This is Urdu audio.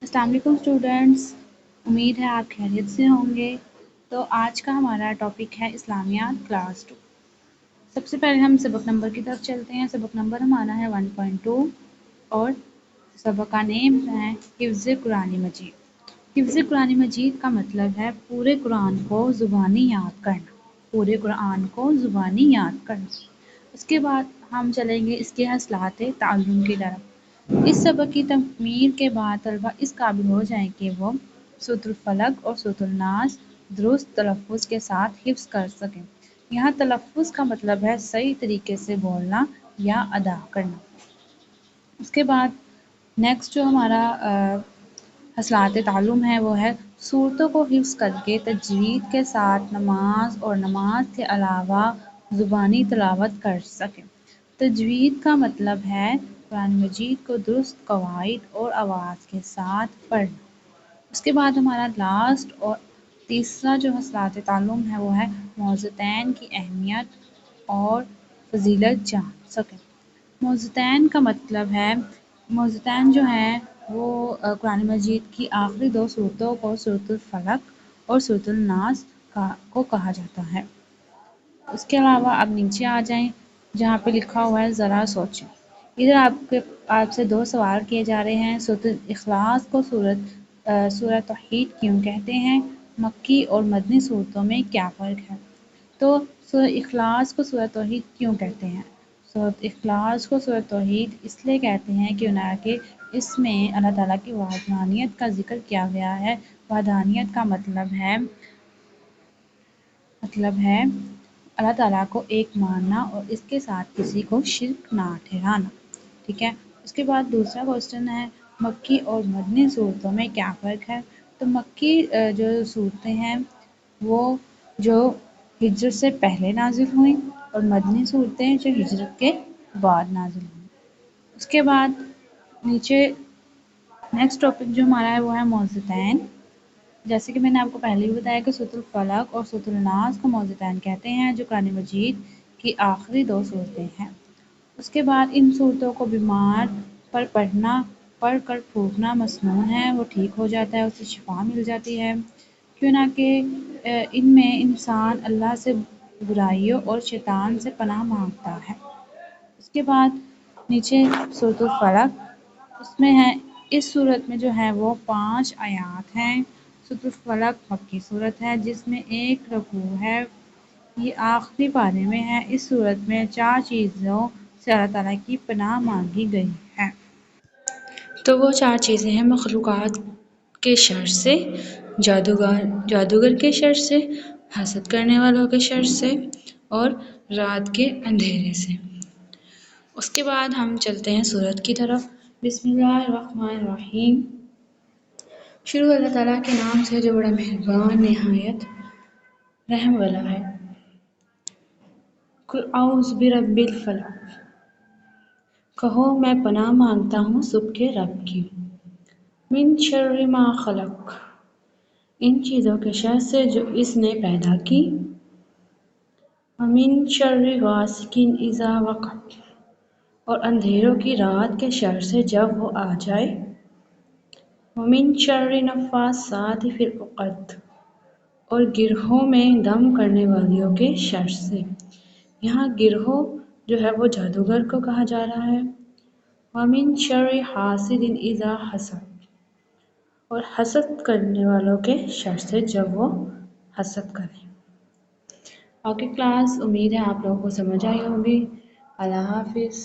السلام علیکم اسٹوڈینٹس، امید ہے آپ خیریت سے ہوں گے۔ تو آج کا ہمارا ٹاپک ہے اسلامیات کلاس 2۔ سب سے پہلے ہم سبق نمبر کی طرف چلتے ہیں۔ سبق نمبر ہمارا ہے 1.2 اور سبق کا نیم ہے حفظ قرآن مجید۔ حفظ قرآن مجید کا مطلب ہے پورے قرآن کو زبانی یاد کرنا، پورے قرآن کو زبانی یاد کرنا۔ اس کے بعد ہم چلیں گے اس کے حاصلات تعلم کی طرف۔ اس سبق کی تکمیل کے بعد طلبہ اس قابل ہو جائیں کہ وہ سورۃ الفلق اور سورۃ الناس درست تلفظ کے ساتھ حفظ کر سکیں۔ یہاں تلفظ کا مطلب ہے صحیح طریقے سے بولنا یا ادا کرنا۔ اس کے بعد نیکسٹ جو ہمارا حاصلات تعلم ہے وہ ہے صورتوں کو حفظ کر کے تجوید کے ساتھ نماز اور نماز کے علاوہ زبانی تلاوت کر سکیں۔ تجوید کا مطلب ہے قرآن مجید کو درست قواعد اور آواز کے ساتھ پڑھنا۔ اس کے بعد ہمارا لاسٹ اور تیسرا جو حاصلات تعلم ہے وہ ہے موضوعین کی اہمیت اور فضیلت جان سکیں۔ موضوعین کا مطلب ہے موضوعین جو ہیں وہ قرآن مجید کی آخری 2 صورتوں کو سورۃ الفلق اور سورۃ الناس کو کہا جاتا ہے۔ اس کے علاوہ اب نیچے آ جائیں جہاں پہ لکھا ہوا ہے ذرا سوچیں۔ ادھر آپ سے 2 سوال کیے جا رہے ہیں۔ سورۃ الاخلاص کو سورۃ توحید کیوں کہتے ہیں؟ مکی اور مدنی صورتوں میں کیا فرق ہے؟ تو سورۃ اخلاص کو سورۃ توحید کیوں کہتے ہیں؟ سورۃ اخلاص کو سورۃ توحید اس لیے کہتے ہیں کہ اس میں اللہ تعالیٰ کی وحدانیت کا ذکر کیا گیا ہے۔ وحدانیت کا مطلب ہے اللہ تعالیٰ کو ایک ماننا اور اس کے ساتھ کسی کو شرک نہ ٹھہرانا، ٹھیک ہے۔ اس کے بعد دوسرا کوسچن ہے مکی اور مدنی صورتوں میں کیا فرق ہے؟ تو مکی جو صورتیں ہیں وہ جو ہجرت سے پہلے نازل ہوئیں اور مدنی صورتیں جو ہجرت کے بعد نازل ہوئیں۔ اس کے بعد نیچے نیکسٹ ٹاپک جو ہمارا ہے وہ ہے موضوعین۔ جیسے کہ میں نے آپ کو پہلے بھی بتایا کہ سورۃ الفلق اور سورۃ الناس کو موضوعین کہتے ہیں جو قرآن مجید کی آخری 2 صورتیں ہیں۔ اس کے بعد ان صورتوں کو بیمار پر پڑھ کر پھونکنا مسنون ہے، وہ ٹھیک ہو جاتا ہے، اسے شفا مل جاتی ہے، کیوں نہ کہ ان میں انسان اللہ سے برائیوں اور شیطان سے پناہ مانگتا ہے۔ اس کے بعد نیچے سورۃ الفلق، اس میں ہے اس صورت میں جو ہے وہ 5 آیات ہیں۔ سورۃ الفلق مکی صورت ہے جس میں 1 رکوع ہے، یہ آخری پارے میں ہے۔ اس صورت میں 4 چیزوں سے اللہ تعالیٰ کی پناہ مانگی گئی ہے۔ تو وہ 4 چیزیں ہیں مخلوقات کے شر سے، جادوگر کے شر سے، حسد کرنے والوں کے شر سے اور رات کے اندھیرے سے۔ اس کے بعد ہم چلتے ہیں سورت کی طرف۔ بسم اللہ الرحمن الرحیم۔ شروع اللہ تعالیٰ کے نام سے جو بڑا مہربان نہایت رحم والا ہے۔ قل اعوذ برب الفلق، کہو میں پناہ مانگتا ہوں صبح کے رب کی۔ من شر ما خلق، ان چیزوں کے شر سے جو اس نے پیدا کی۔ ومن شر غاسق اذا وقب، اور اندھیروں کی رات کے شر سے جب وہ آ جائے۔ ومن شر النفاثات فی العقد، اور گرہوں میں دم کرنے والیوں کے شر سے۔ یہاں گروہ جو ہے وہ جادوگر کو کہا جا رہا ہے۔ ومن شر حاسد اذا حسد، اور حسد کرنے والوں کے شر سے جب وہ حسد کریں۔ اوکے کلاس، امید ہے آپ لوگوں کو سمجھ آئی ہوگی۔ اللہ حافظ۔